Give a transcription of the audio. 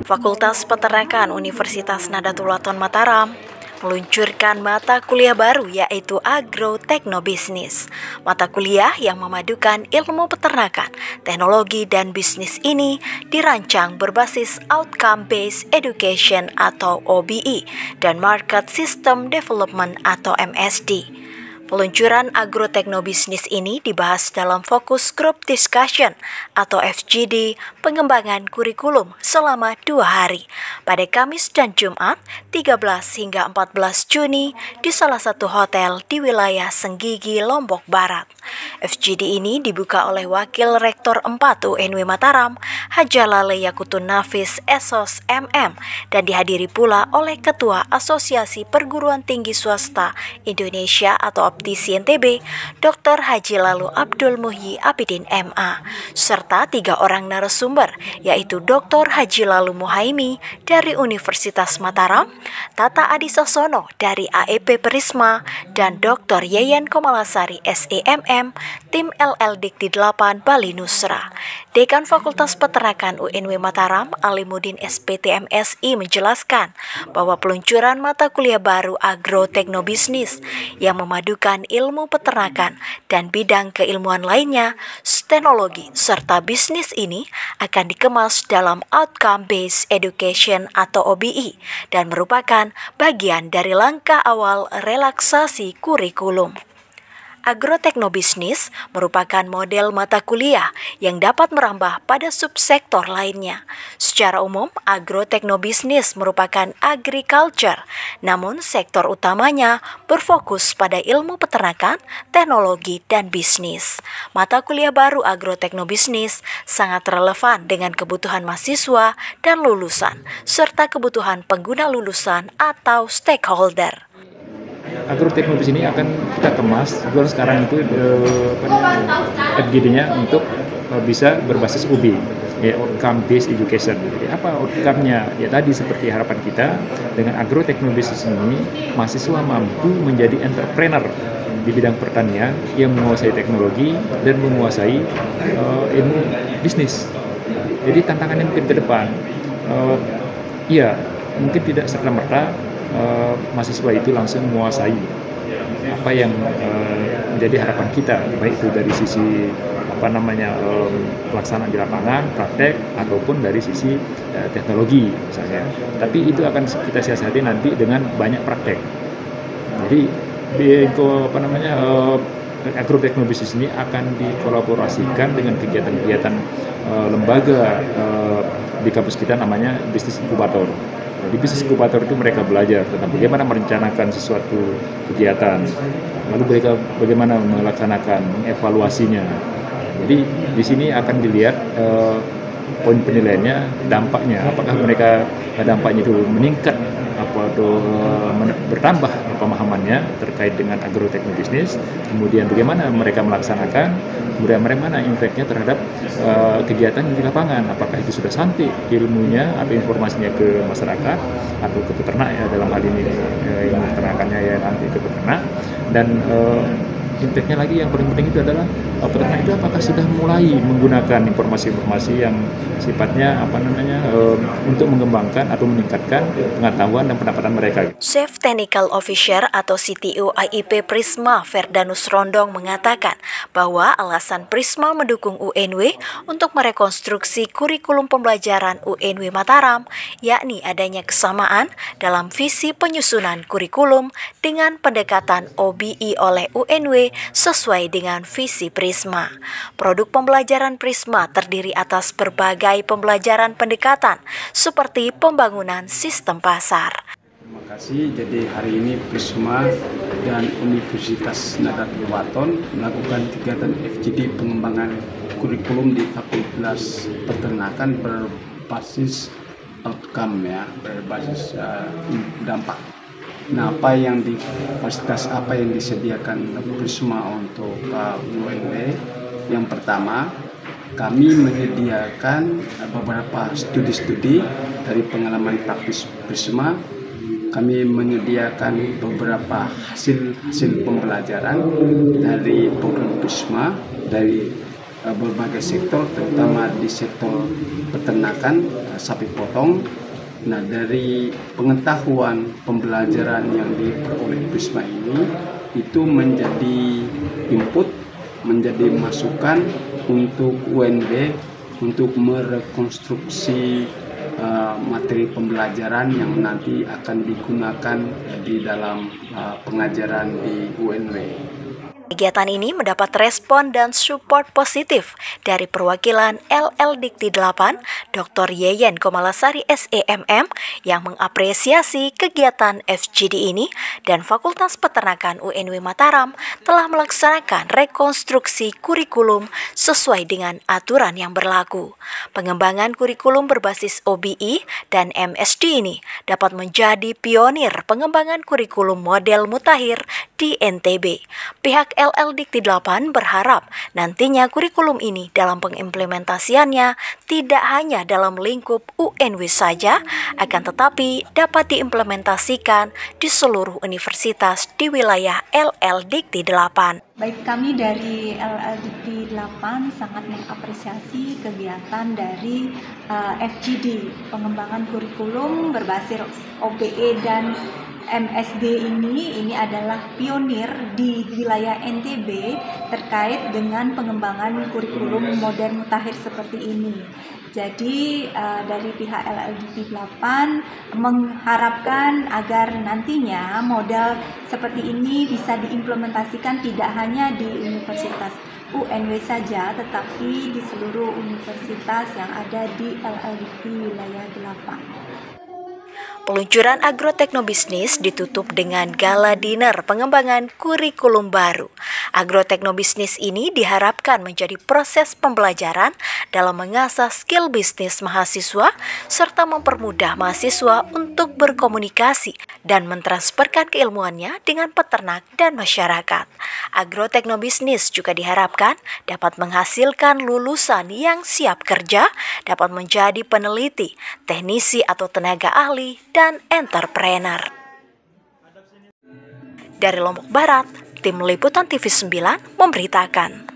Fakultas Peternakan Universitas Nahdlatul Ulama Mataram meluncurkan mata kuliah baru yaitu Agroteknobisnis. Mata kuliah yang memadukan ilmu peternakan, teknologi, dan bisnis ini dirancang berbasis Outcome Based Education atau OBE dan Market System Development atau MSD. Peluncuran Agroteknobisnis ini dibahas dalam Focus Group Discussion atau FGD pengembangan kurikulum selama 2 hari pada Kamis dan Jumat 13 hingga 14 Juni di salah satu hotel di wilayah Senggigi, Lombok Barat. FGD ini dibuka oleh Wakil Rektor 4 UNW Mataram, Hajalale Yakutun Nafis Esos MM, dan dihadiri pula oleh Ketua Asosiasi Perguruan Tinggi Swasta Indonesia atau Optisi NTB, Dr. Haji Lalu Abdul Muhyi Abidin MA, serta 3 orang narasumber, yaitu Dr. Haji Lalu Muhaimi dari Universitas Mataram, Tata Adi Sasono dari AEP Prisma, dan Dr. Yeyen Komalasari SEMM, tim LL Dikti 8 Bali Nusra. Dekan Fakultas Peternakan UNW Mataram, Alimuddin SPT MSI menjelaskan bahwa peluncuran mata kuliah baru Agroteknobisnis yang memadukan ilmu peternakan dan bidang keilmuan lainnya, teknologi, serta bisnis ini akan dikemas dalam Outcome Based Education atau OBE dan merupakan bagian dari langkah awal relaksasi kurikulum. Agroteknobisnis merupakan model mata kuliah yang dapat merambah pada subsektor lainnya. Secara umum, agroteknobisnis merupakan agriculture, namun sektor utamanya berfokus pada ilmu peternakan, teknologi, dan bisnis. Mata kuliah baru agroteknobisnis sangat relevan dengan kebutuhan mahasiswa dan lulusan, serta kebutuhan pengguna lulusan atau stakeholder. Agroteknobis ini akan kita kemas, sekarang itu FGD-nya untuk bisa berbasis UB, ya, Outcome Based Education. Jadi apa outcome-nya? Ya tadi seperti harapan kita, dengan agroteknobis ini mahasiswa mampu menjadi entrepreneur di bidang pertanian yang menguasai teknologi dan menguasai ilmu bisnis. Jadi tantangannya mungkin ke depan, mungkin tidak serta-merta mahasiswa itu langsung menguasai apa yang menjadi harapan kita, baik itu dari sisi pelaksanaan di lapangan, praktek, ataupun dari sisi teknologi misalnya. Tapi itu akan kita siasati nanti dengan banyak praktek. Jadi agroteknobisnis ini akan dikolaborasikan dengan kegiatan-kegiatan lembaga di kampus kita, namanya bisnis inkubator. Di bisnis inkubator itu mereka belajar tentang bagaimana merencanakan sesuatu kegiatan, lalu bagaimana melaksanakan, mengevaluasinya. Jadi di sini akan dilihat poin penilaiannya, dampaknya, apakah mereka dampaknya itu meningkat atau bertambah pemahamannya terkait dengan agroteknobisnis, kemudian bagaimana mereka melaksanakan, kemudian bagaimana impactnya terhadap kegiatan di lapangan, apakah itu sudah sampai ilmunya atau informasinya ke masyarakat atau ke peternak, ya dalam hal ini ilmu peternakannya ya nanti ke peternak, dan impactnya lagi yang paling penting itu adalah peternak itu apakah sudah mulai menggunakan informasi-informasi yang sifatnya untuk mengembangkan atau meningkatkan pengetahuan dan pendapatan mereka. Chief Technical Officer atau CTO AIP Prisma Ferdanus Rondong mengatakan bahwa alasan Prisma mendukung UNW untuk merekonstruksi kurikulum pembelajaran UNW Mataram yakni adanya kesamaan dalam visi penyusunan kurikulum dengan pendekatan OBE oleh UNW sesuai dengan visi Prisma. Produk pembelajaran Prisma terdiri atas berbagai pembelajaran pendekatan seperti pembangunan sistem pasar. Terima kasih. Jadi hari ini Prisma dan Universitas Nahdlatul Ulama melakukan kegiatan FGD pengembangan kurikulum di Fakultas Peternakan berbasis outcome, ya, berbasis dampak. Nah, fasilitas apa yang disediakan Prisma untuk UNW? Yang pertama, kami menyediakan beberapa studi-studi dari pengalaman praktis Prisma. Kami menyediakan beberapa hasil pembelajaran dari program Prisma, dari berbagai sektor, terutama di sektor peternakan, sapi potong. Nah, dari pengetahuan pembelajaran yang diperoleh Prisma ini, itu menjadi input, menjadi masukan untuk UNB untuk merekonstruksi materi pembelajaran yang nanti akan digunakan di dalam pengajaran di UNW. Kegiatan ini mendapat respon dan support positif dari perwakilan LL Dikti 8, Dr. Yeyen Komalasari SEMM yang mengapresiasi kegiatan FGD ini dan Fakultas Peternakan UNW Mataram telah melaksanakan rekonstruksi kurikulum sesuai dengan aturan yang berlaku. Pengembangan kurikulum berbasis OBI dan MSD ini dapat menjadi pionir pengembangan kurikulum model mutakhir di NTB. Pihak LL Dikti 8 berharap nantinya kurikulum ini dalam pengimplementasiannya tidak hanya dalam lingkup UNW saja, akan tetapi dapat diimplementasikan di seluruh universitas di wilayah LL Dikti 8. Baik, kami dari LL Dikti 8 sangat mengapresiasi kegiatan dari FGD, pengembangan kurikulum berbasis OBE dan MSD ini adalah pionir di wilayah NTB terkait dengan pengembangan kurikulum modern mutakhir seperti ini. Jadi dari pihak LLDT 8 mengharapkan agar nantinya model seperti ini bisa diimplementasikan tidak hanya di Universitas UNW saja, tetapi di seluruh universitas yang ada di LLDT wilayah 8. Peluncuran agroteknobisnis ditutup dengan gala dinner pengembangan kurikulum baru. Agroteknobisnis ini diharapkan menjadi proses pembelajaran dalam mengasah skill bisnis mahasiswa serta mempermudah mahasiswa untuk berkomunikasi dan mentransferkan keilmuannya dengan peternak dan masyarakat. Agroteknobisnis juga diharapkan dapat menghasilkan lulusan yang siap kerja, dapat menjadi peneliti, teknisi atau tenaga ahli, dan entrepreneur. Dari Lombok Barat, Tim Liputan TV 9 memberitakan.